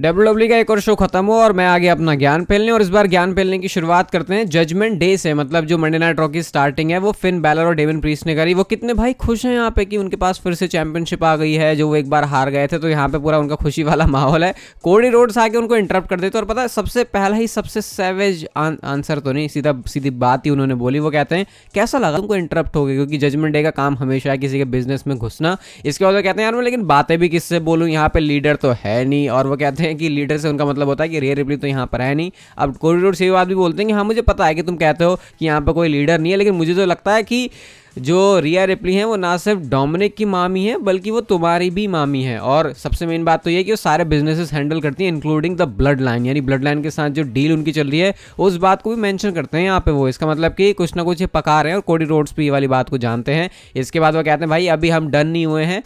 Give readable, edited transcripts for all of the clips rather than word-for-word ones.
WWE का एक और शो खत्म हुआ और मैं आ गया अपना ज्ञान फैलने। और इस बार ज्ञान फैलने की शुरुआत करते हैं जजमेंट डे से। मतलब जो मंडे नाइट रॉ की स्टार्टिंग है वो फिन बैलर और डेमन प्रीस्ट ने करी। वो कितने भाई खुश हैं यहाँ पे कि उनके पास फिर से चैंपियनशिप आ गई है, जो वो एक बार हार गए थे। तो यहाँ पे पूरा उनका खुशी वाला माहौल है। कोडी रोड्स आके उनको इंटरप्ट कर देते और पता है सबसे पहला ही सबसे सैवेज आंसर तो नहीं, सीधी बात ही उन्होंने बोली। वो कहते हैं कैसा लगा तुमको इंटरप्ट हो गई, क्योंकि जजमेंट डे का काम हमेशा है किसी के बिजनेस में घुसना। इसके बाद वो कहते हैं यार मैं लेकिन बातें भी किससे बोलूँ, यहाँ पे लीडर तो है नहीं। और वो कहते हैं कि लीडर से उनका मतलब होता है कि रिया रिप्ली तो यहाँ पर है नहीं। अब कोरिडोर से ये बात भी बोलते हैं कि हाँ मुझे पता है कि तुम कहते हो कि यहाँ पर कोई लीडर नहीं है, लेकिन मुझे तो लगता है कि जो रिया रिप्ली हैं वो ना सिर्फ डोमिनिक की मामी है बल्कि वो तुम्हारी भी मामी है। और सबसे मेन बात तो ये कि वो सारे बिजनेसेस हैंडल करती हैं इंक्लूडिंग द ब्लड लाइन, यानी ब्लड लाइन के साथ जो डील उनकी चल रही है उस बात को भी मेंशन करते हैं यहाँ पे वो। इसका मतलब कि कुछ ना कुछ ये पका रहे हैं और कोडी रोड्स भी ये वाली बात को जानते हैं। इसके बाद वो कहते हैं भाई अभी हम डन नहीं हुए हैं।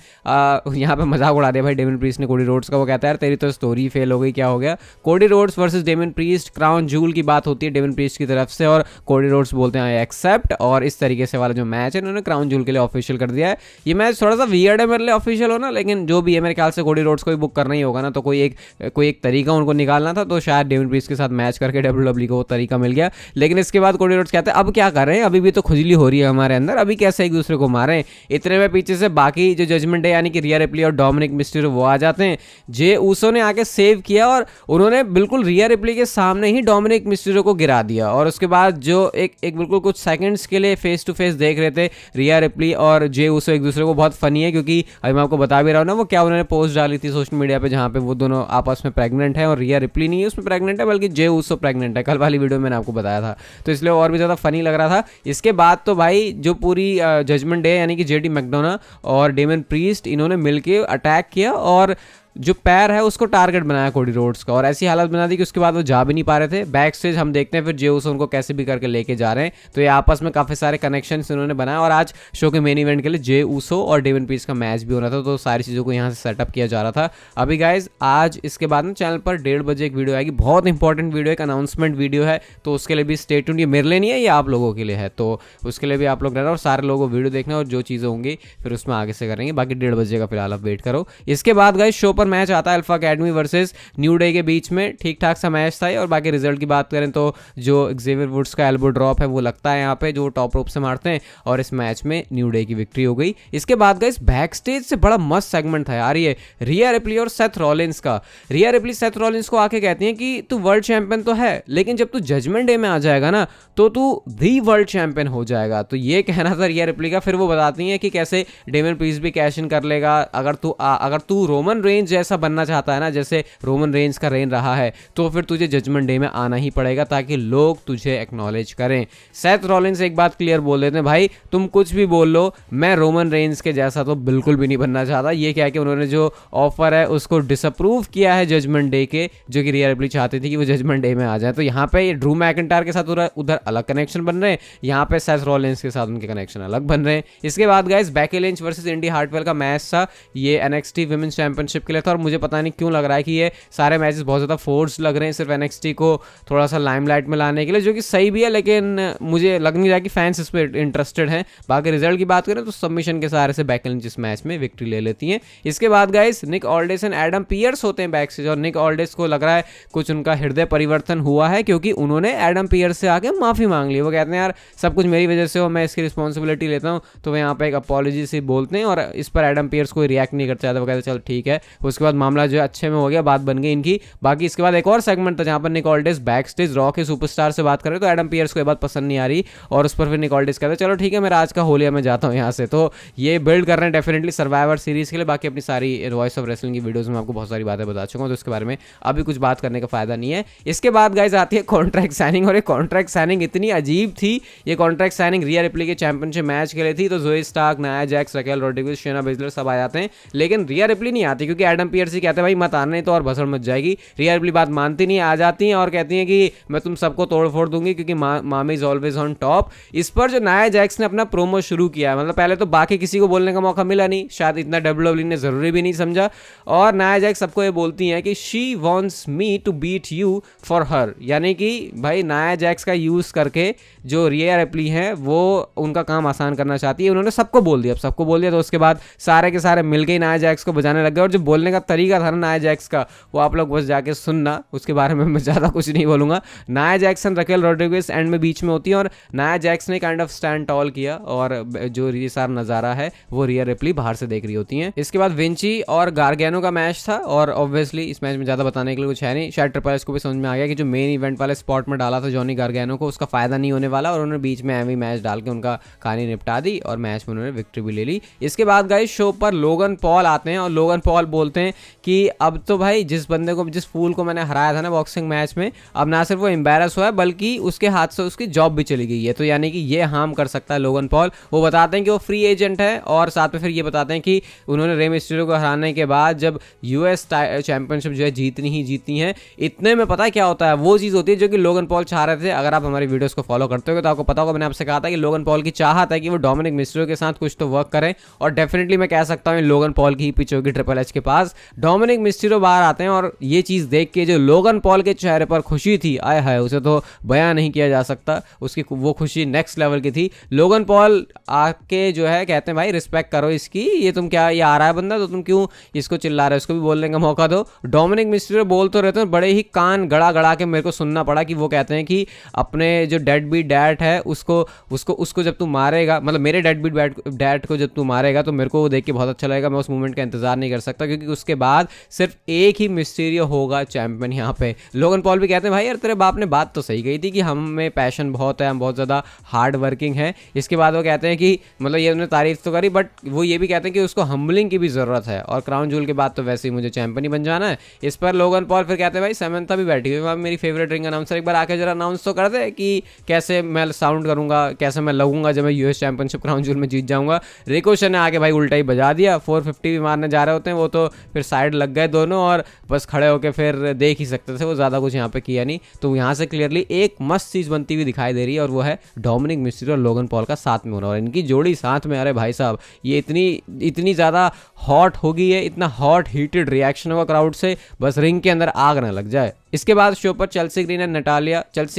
यहाँ पे मजाक उड़ा दिया भाई डेमन प्रीस्ट ने कोडी रोड्स का। वो कहता है यार तेरी तो स्टोरी फेल हो गई, क्या हो गया। Cody Rhodes versus Damian Priest Crown Jewel की बात होती है डेमन प्रीस्ट की तरफ से और कोडी रोड्स बोलते हैं आई एक्सेप्ट। और इस तरीके से वाला जो मैच इन्होंने क्राउन जूल के लिए ऑफिशियल कर दिया है। ये मैच थोड़ा सा वियर्ड है मेरे लिए ऑफिशियल होना, लेकिन जो भी है मेरे ख्याल से कोडी रोड्स को ही बुक करना ही होगा ना, तो कोई एक तरीका उनको निकालना था। तो शायद डेविड प्रीस्ट के साथ मैच करके WWE को वो तरीका मिल गया। लेकिन इसके बाद कोडी रोड्स कहते हैं अब क्या कर रहे हैं, अभी भी तो खुजली हो रही है हमारे अंदर, अभी कैसे एक दूसरे को मारें। इतने में पीछे से बाकी जो जजमेंट है यानी कि रिया रिप्ली और डोमिनिक मिस्टीरियो वो आ जाते हैं। जे ऊसो ने आके सेव किया और उन्होंने बिल्कुल रिया रिप्ली के सामने ही डोमिनिक मिस्टीरियो को गिरा दिया। और उसके बाद जो एक बिल्कुल कुछ सेकंड्स के लिए फेस टू फेस देख रहे थे रिया रिप्ली और जे ऊसो एक दूसरे को, बहुत फनी है क्योंकि अभी मैं आपको बता भी रहा हूँ ना वो क्या उन्होंने पोस्ट डाली थी सोशल मीडिया पे जहाँ पे वो दोनों आपस में प्रेग्नेंट है और रिया रिप्ली नहीं है उसमें प्रेग्नेंट है बल्कि जे ऊसो प्रेग्नेंट है। कल वाली वीडियो में मैंने आपको बताया था, तो इसलिए और भी ज़्यादा फनी लग रहा था। इसके बाद तो भाई जो पूरी जजमेंट डे यानी कि जेडी मैकडोना और डेमन प्रीस्ट इन्होंने मिलकर अटैक किया और जो पैर है उसको टारगेट बनाया कोडी रोड्स का और ऐसी हालत बना दी कि उसके बाद वो जा भी नहीं पा रहे थे। बैक स्टेज हम देखते हैं फिर जे ऊसो उनको कैसे भी करके लेके जा रहे हैं। तो ये आपस में काफ़ी सारे कनेक्शंस इन्होंने बनाया और आज शो के मेन इवेंट के लिए जे ऊसो और डेमन प्रीस्ट का मैच भी हो रहा था, तो सारी चीज़ों को यहाँ से सेटअप किया जा रहा था। अभी गाइज आज इसके बाद में चैनल पर 1:30 बजे एक वीडियो आएगी, बहुत इंपॉर्टेंट वीडियो, एक अनाउंसमेंट वीडियो है, तो उसके लिए भी स्टे ट्यून्ड। ये मेरे लिए नहीं है, ये आप लोगों के लिए है, तो उसके लिए भी आप लोग रहना और सारे लोगों को वीडियो देखना और जो चीज़ें होंगी फिर उसमें आगे से करेंगे। बाकी 1:30 बजे का फिलहाल आप वेट करो। इसके बाद गाइज शो पर मैच आता है alpha academy versus new day के बीच में। ठीक ठाक सा मैच था और बाकी रिजल्ट की बात करें तो जो एक्जेवियर वुड्स का एल्बो ड्रॉप है वो लगता है यहाँ पे जो टॉप रोप से मारते हैं और इस मैच में न्यू डे की विक्ट्री हो गई। इसके बाद गाइस बैक स्टेज से बड़ा मस्त सेगमेंट था यार ये रिया रिप्ली और सेथ रॉलिंस का। रिया रिप्ली सेथ रॉलिंस को आके कहती हैं कि तू वर्ल्ड चैंपियन तो है लेकिन जब तू जजमेंट डे में आ जाएगा ना तो तू दी वर्ल्ड चैंपियन हो जाएगा। तो ये कहना था रिया रिप्ली का। फिर वो बताती हैं कि कैसे डेमन प्रीस्ट भी कैश इन कर लेगा। अगर तू रोमन रेंज जैसा बनना चाहता है ना, जैसे रोमन रेंज का रेन रहा है, तो फिर तुझे जजमेंट डे में आना ही पड़ेगा ताकि लोग तुझे एक्नॉलेज करें। सेथ रॉलिंस एक बात क्लियर बोल देते हैं भाई तुम कुछ भी बोल लो, मैं रोमन रेंज के जैसा तो बिल्कुल भी नहीं बनना चाहता। ये क्या कि उन्होंने जो ऑफर है उसको डिसअप्रूव किया है जजमेंट डे के, जो कि रिया रिप्ली चाहती थी कि वो जजमेंट डे में आ जाए। तो यहाँ पे ड्रू मैकिंटायर के साथ उधर अलग कनेक्शन बन रहे हैं, यहाँ पे सेथ रॉलिंस के साथ उनके कनेक्शन अलग बन रहे हैं। इसके बाद गाइस बेकी लिंच वर्सेस इंडी हार्टवेल का मैच था, ये NXT विमेंस चैंपियनशिप के लिए था और मुझे पता नहीं क्यों लग रहा है कि ये सारे मैचेस बहुत ज़्यादा फोर्स लग रहे हैं सिर्फ NXT को थोड़ा सा लाइमलाइट में लाने के लिए, जो कि सही भी है, लेकिन मुझे लग नहीं रहा कि फैंस इस पर इंटरेस्टेड हैं। बाकी रिजल्ट की बात करें तो सबमिशन के सहारे से बेकी लिंच इस मैच में विक्ट्री ले लेती हैं। इसके बाद guys Nick Aldis and Adam Pearce होते हैं बैक स्टेज और निक ऑल्डेस को लग रहा है कुछ उनका हृदय परिवर्तन हुआ है क्योंकि उन्होंने एडम पियर्स से आके माफ़ी मांग ली। वो कहते हैं यार सब कुछ मेरी वजह से हो, मैं इसकी रिस्पॉन्सिबिलिटी लेता हूँ। तो वो यहाँ पे एक अपॉलॉजी से बोलते हैं और इस पर एडम पियर्स कोई रिएक्ट नहीं करता था। वो कहते चलो ठीक है। उसके बाद मामला जो है अच्छे में हो गया, बात बन गई इनकी। बाकी इसके बाद एक और सेगमेंट था जहां पर निक ऑल्डेस बैक स्टेज रॉ के सुपरस्टार से बात कर रहे तो एडम पियर्स को ये बात पसंद नहीं आ रही और उस पर फिर निक ऑल्डेस कहते चलो ठीक है मेरा आज का हो लिया, मैं जाता हूं यहां से। तो ये बिल्ड कर रहे हैं डेफिनेटली सर्वाइवर सीरीज के लिए। बाकी अपनी सारी वॉइस ऑफ रेसलिंग की वीडियोस में आपको बहुत सारी बातें बता चुका हूं, तो उसके बारे में अभी कुछ बात करने का फायदा नहीं है। इसके बाद गाइस आती है कॉन्ट्रैक्ट साइनिंग और ये कॉन्ट्रैक्ट साइनिंग इतनी अजीब थी। ये कॉन्ट्रैक्ट साइनिंग रिया रिप्ली के चैंपियनशिप मैच के लिए थी, तो Zoey Stark, Nia Jax, Raquel Rodriguez, Shayna Baszler सब आ जाते हैं, लेकिन रिया रिप्ली नहीं आती क्योंकि एडम पियर्स ही कहते हैं भाई मत आने तो और भसड़ मच जाएगी। रिया रिप्ली बात मानती नहीं, आ जाती हैं और कहती हैं कि मैं तुम सबको तोड़ फोड़ दूंगी क्योंकि मामी इज ऑलवेज ऑन टॉप। इस पर जो नाया जैक्स ने अपना प्रोमो शुरू किया, मतलब पहले तो बाकी किसी को बोलने का मौका मिला नहीं, शायद इतना WWE ने जरूरी भी नहीं समझा, और नाया जैक्स सबको ये बोलती हैं कि she wants me to beat you for her, यानी कि भाई नाया जैक्स का यूज करके जो रिया रिप्ली हैं वो उनका काम आसान करना चाहती है। उन्होंने सबको बोल दिया, अब सबको बोल दिया, तो उसके बाद सारे के सारे मिल के नाया जैक्स को बजाने लग गए और जो बोलने बोलने का तरीका था ना नाया जैक्स का, वो आप लोग बस जाके सुनना, उसके बारे में मैं ज़्यादा कुछ नहीं बोलूँगा। Nia Jax and Raquel Rodriguez and में बीच में होती है और नाया जैक्स ने काइंड ऑफ स्टैंड टॉल किया और जो ये सारा नज़ारा है वो रिया रिप्ली बाहर से देख रही होती हैं। इसके बाद विंची और गार्गेनो का मैच था और ऑब्वियसली इस मैच में ज़्यादा बताने के लिए कुछ है नहीं। शायद ट्रिपल एच को भी समझ में आ गया कि जो मेन इवेंट वाले स्पॉट में डाला था जॉनी गार्गेनो को उसका फायदा नहीं होने वाला, और उन्होंने बीच में एमी मैच डाल के उनका कहानी निपटा दी और मैच में उन्होंने विक्ट्री भी ले ली। इसके बाद गाइस शो पर लोगन पॉल आते हैं और लोगन पॉल बोलते हैं कि अब तो भाई जिस बंदे को, जिस फूल को मैंने हराया था ना बॉक्सिंग मैच में, अब ना सिर्फ वो एम्बैरस हुआ है बल्कि उसके हाथ से उसकी जॉब भी चली गई है, तो यानी कि ये हार्म कर सकता है लोगन पॉल। वो बताते हैं कि वो फ्री एजेंट है और साथ में फिर ये बताते हैं कि उन्होंने रे मिस्टेरियो को हराने के बाद जब यूएस चैंपियनशिप जो है जीतनी है, इतने में पता है क्या होता है, वो चीज़ होती है जो कि लोगन पॉल चाह रहे थे। अगर आप हमारी वीडियोस को फॉलो करते हो तो आपको पता होगा मैंने आपसे कहा था कि लोगन पॉल की चाहत है कि वो डोमिनिक मिस्टेरियो के साथ कुछ तो वर्क करें, और डेफिनेटली मैं कह सकता हूँ लोगन पॉल की ही पिच होगी ट्रिपल एच के पास। डोमिनिक मिस्टेरियो बाहर आते हैं और ये चीज़ देख के जो लोगन पॉल के चेहरे पर खुशी थी, आय हाय, उसे तो बयां नहीं किया जा सकता, उसकी वो खुशी नेक्स्ट लेवल की थी। लोगन पॉल आके जो है कहते हैं भाई रिस्पेक्ट करो इसकी, ये तुम क्या, ये आ रहा है बंदा तो तुम क्यों इसको चिल्ला रहे हो, इसको भी बोलने का मौका दो। डोमिनिक मिस्टेरियो बोल तो रहते हैं, बड़े ही कान गड़ा गड़ा के मेरे को सुनना पड़ा कि वो कहते हैं कि अपने जो डेड बीट डैड है उसको जब तू मारेगा, मतलब मेरे डेड बीट डैड को जब तू मारेगा तो मेरे को वो देख के बहुत अच्छा लगेगा, मैं उस मोमेंट का इंतजार नहीं कर सकता, क्योंकि उसके बाद सिर्फ एक ही मिस्टीरियो होगा चैंपियन यहाँ पे। लोगन पॉल भी कहते हैं भाई यार तेरे बाप ने बात तो सही कही थी कि हम में पैशन बहुत है, हम बहुत ज़्यादा हार्ड वर्किंग है। इसके बाद वो कहते हैं कि मतलब ये उन्होंने तारीफ तो करी, बट वो ये भी कहते हैं कि उसको हम्बलिंग की भी ज़रूरत है, और क्राउन जूल के बाद तो वैसे ही मुझे चैंपियन ही बन जाना है। इस पर लोगन पॉल फिर कहते हैं भाई समंथा भी बैठी हुई है, मेरी फेवरेट रिंग अनाउंसर, एक बार आके जरा अनाउंस तो कर दे कि कैसे मैं साउंड करूंगा, कैसे मैं लगूंगा जब मैं यूएस चैंपियनशिप क्राउन जूल में जीत जाऊंगा। रिकोशन ने आके भाई उल्टा ही बजा दिया, 450 भी मारने जा रहे होते हैं वो, तो फिर साइड लग गए दोनों और बस खड़े होकर फिर देख ही सकते थे, वो ज़्यादा कुछ यहाँ पे किया नहीं। तो यहाँ से क्लियरली एक मस्त चीज़ बनती हुई दिखाई दे रही है और वो है डोमिनिक मिस्टेरियो और लोगन पॉल का साथ में होना, और इनकी जोड़ी साथ में, अरे भाई साहब ये इतनी ज़्यादा हॉट होगी है, इतना हॉट हीटेड रिएक्शन होगा क्राउड से, बस रिंग के अंदर आग ना लग जाए। इसके बाद शो पर Chelsea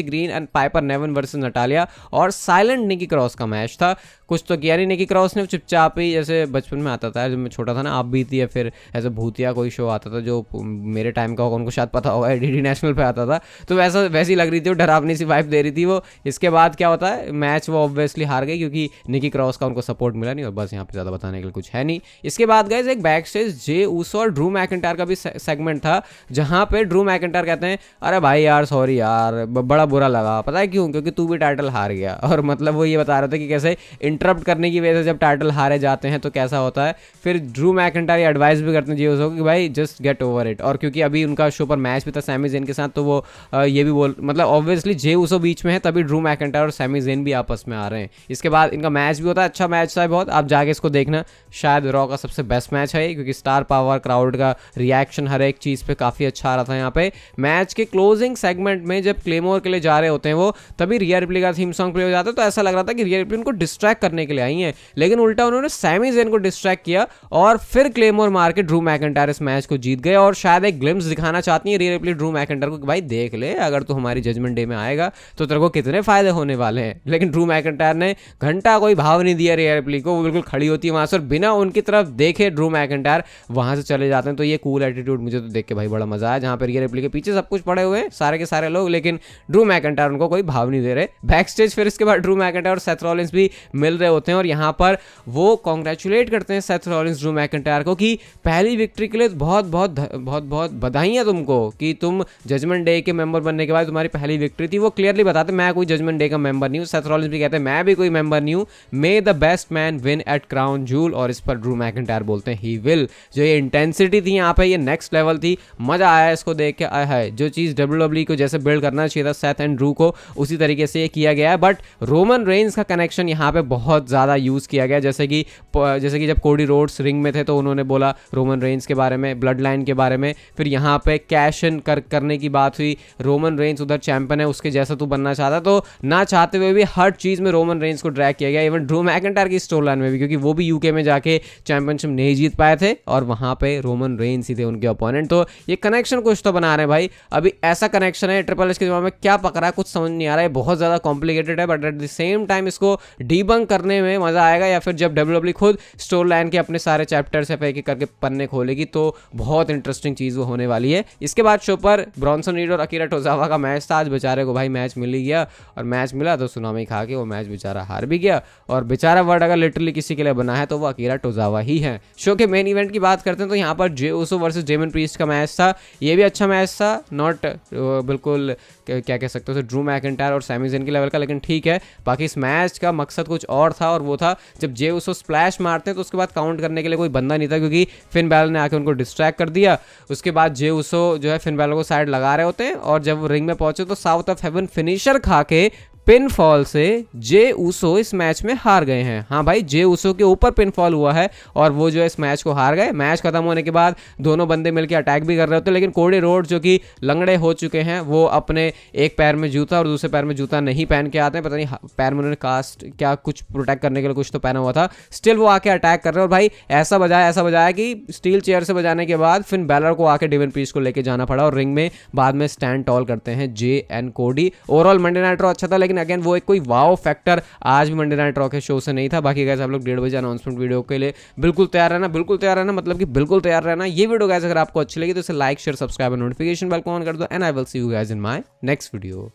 Green and Piper Niven versus Natalya और साइलेंट निकी क्रॉस का मैच था। कुछ तो किया नहीं निकी क्रॉस ने, चुपचाप ही, जैसे बचपन में आता था जब मैं छोटा था ना, आप भी थी, या फिर ऐसे भूतिया कोई शो आता था जो मेरे टाइम का होगा, उनको शायद पता होगा, डीडी नेशनल पे आता था, तो वैसी लग रही थी, वो डरावनी सी वाइब दे रही थी वो। इसके बाद क्या होता है, मैच वो ऑब्वियसली हार गई क्योंकि निकी क्रॉस का उनको सपोर्ट मिला नहीं, और बस यहाँ पे ज़्यादा बताने के लिए कुछ है नहीं। इसके बाद गाइस एक बैक स्टेज जे ऊसो और ड्रू मैकिंटायर का भी सेगमेंट था, जहाँ पे ड्रू मैकिंटायर कहते हैं अरे भाई यार सॉरी यार, बड़ा बुरा लगा, पता है क्यों, क्योंकि तू भी टाइटल हार गया। और मतलब वो ये बता रहे थे कि कैसे इंटरप्ट करने की वजह से जब टाइटल हारे जाते हैं तो कैसा होता है। फिर ड्रू मैकिंटायर एडवाइस भी करते हैं जी उसको कि भाई जस्ट गेट ओवर इट, और क्योंकि अभी उनका शो पर मैच भी था सैमी जेन के साथ, तो वो ये भी बोल, मतलब ऑब्वियसली जे ऊसो बीच में है तभी ड्रू मैकिंटायर और सैमी जेन भी आपस में आ रहे हैं। इसके बाद इनका मैच भी होता है, अच्छा मैच था बहुत, आप जाके इसको देखना, शायद रॉ का सबसे बेस्ट मैच है क्योंकि स्टार पावर, क्राउड का रिएक्शन, हर एक चीज़ पे काफ़ी अच्छा आ रहा था। यहाँ पे मैच के क्लोजिंग सेगमेंट में जब क्लेमोर के लिए जा रहे होते हैं वो, तभी रिया रिप्ली का थीम सॉन्ग प्ले हो जाता है, तो ऐसा लग रहा था कि रिया रिप्ली उनको डिस्ट्रैक्ट करने के लिए आई है, लेकिन उल्टा उन्होंने सैमी जेन को डिस्ट्रैक्ट किया और फिर क्लेमोर मार के ड्रू मैकिंटायर इस मैच को जीत गए। और शायद एक ग्लिम्स दिखाना चाहती है रिया रिप्ली ड्रू मैकिंटायर को कि भाई देख ले, अगर तू हमारी जजमेंट डे में आएगा तो तेरे को कितने फायदे होने वाले हैं। लेकिन ड्रू मैकिंटायर ने घंटा कोई भाव नहीं दिया रिया रिप्ली को, वो बिल्कुल खड़ी होती है वहां से और बिना उनकी तरफ देखे ड्रू मैकिंटायर वहां से चले जाते हैं। तो ये कूल एटीट्यूड मुझे तो देख के भाई बड़ा मजा आया, जहां पर रिया रिप्ली के पीछे सब कुछ पड़े हुए हैं सारे के सारे लोग, लेकिन ड्रू मैकिंटायर उनको कोई भाव नहीं दे रहे। बैक स्टेज फिर इसके बाद ड्रू मैकिंटायर और सेथ रॉलिंस भी मिल रहे होते हैं और यहाँ पर वो कॉन्ग्रेचुलेट करते हैं सेथ रॉलिंस ड्रू मैकिंटायर को कि पहली विक्ट्री के लिए बहुत बहुत बहुत बहुत बधाइयाँ तुमको कि तुम जजमेंट डे के मेंबर बनने के बाद तुम्हारी पहली विक्ट्री थी। वो क्लियरली बताते मैं कोई जजमेंट डे का मेंबर नहीं हूँ, सेथ रॉलिंस भी कहते हैं मैं भी कोई मेंबर नहीं हूँ, मे the best man win at crown joule, और इस पर ड्रू मैकिंटायर बोलते हैं ही विल। जो ये इंटेंसिटी थी यहाँ पे, ये नेक्स्ट लेवल थी, मजा आया इसको देख के, आया है जो चीज़ WWE को जैसे बिल्ड करना चाहिए था सेथ एंड ड्रू को, उसी तरीके से ये किया गया है। बट रोमन रेंस का कनेक्शन यहाँ पे बहुत ज़्यादा यूज़ किया गया, जैसे कि जब कोडी रोड्स रिंग में थे तो उन्होंने बोला रोमन रेंस के बारे में, ब्लड लाइन के बारे में, फिर यहाँ पे कैश इन करने की बात हुई, रोमन रेंस उधर चैंपियन है उसके जैसा तू बनना चाहता, तो ना चाहते हुए भी हर चीज़ में रोमन रेंस को ड्रैग किया गया, इवन ड्रू मैकिंटायर की स्टोरी लाइन में भी, क्योंकि वो भी यूके में जाके चैंपियनशिप नहीं जीत पाए थे और वहाँ पे रोमन रेंस ही थे उनके ओपोनेंट। तो ये कनेक्शन कुछ तो बना रहे हैं भाई, अभी ऐसा कनेक्शन है ट्रिपल एच के दिमाग में क्या पकड़ा है कुछ समझ नहीं आ रहा है, बहुत ज़्यादा कॉम्प्लिकेटेड है, but at the same time इसको डीबंक करने में मज़ा आएगा, या फिर जब WWE खुद स्टोरी लाइन के अपने सारे चैप्टर्स एक एक करके पन्ने खोल खोलेगी, तो बहुत इंटरेस्टिंग चीज़ वो होने वाली है। इसके बाद शो पर ब्रॉन्सन रीड और अकीरा टोजावा का मैच था। आज बेचारे को भाई मैच मिल ही गया, और मैच मिला तो सुनामी खा के वो मैच बेचारा हार भी गया। और बेचारा वर्ड अगर लिटरली किसी के लिए बना है तो वो अकीरा टोजावा ही है। शो के मेन इवेंट की बात करते हैं तो यहाँ पर जे उसो वर्सेस डेमन प्रीस्ट का मैच था। ये भी अच्छा मैच था, नॉट बिल्कुल क्या कह सकते हो ड्रू मैकिंटायर और सैमी ज़ेन के लेवल का, लेकिन ठीक है। बाकी इस मैच का मकसद कुछ और था, और वो था जब जे उसो स्प्लैश मारते हैं तो उसके बाद काउंट करने के लिए कोई बंदा नहीं था, क्योंकि फिन बैलर ने आके उनको डिस्ट्रैक्ट कर दिया। उसके बाद जे उसो जो है फिन बैलर को साइड लगा रहे होते हैं, और जब रिंग में पहुंचे तो साउथ ऑफ हेवन फिनिशर खा के पिन फॉल से जे उसो इस मैच में हार गए हैं। हाँ भाई, जे उसो के ऊपर पिन फॉल हुआ है और वो जो है इस मैच को हार गए। मैच खत्म होने के बाद दोनों बंदे मिलकर अटैक भी कर रहे होते, लेकिन कोडी रोड जो कि लंगड़े हो चुके हैं, वो अपने एक पैर में जूता और दूसरे पैर में जूता नहीं पहन के आते हैं। पता नहीं पैर में उन्होंने कास्ट क्या कुछ प्रोटेक्ट करने के लिए कुछ तो पहना हुआ था, स्टिल वो आके अटैक कर रहे हैं। और भाई ऐसा बजाया कि स्टील चेयर से बजाने के बाद फिन बैलर को आके डेविन प्रीस्ट को लेके जाना पड़ा, और रिंग में बाद में स्टैंड टॉल करते हैं जे and Cody. Overall Monday night raw अच्छा था, लेकिन अगेन वो एक कोई वाओ फैक्टर आज भी मंडे नाइट रॉ के शो से नहीं था। बाकी गाइस आप लोग 1:30 बजे अनाउंसमेंट वीडियो के लिए बिल्कुल तैयार रहना, मतलब कि बिल्कुल तैयार रहना। ये वीडियो गाइस अगर आपको अच्छी लगी तो इसे लाइक शेयर सब्सक्राइब और नोटिफिकेशन बेल को ऑन कर दो, and I will see you guys in my next video.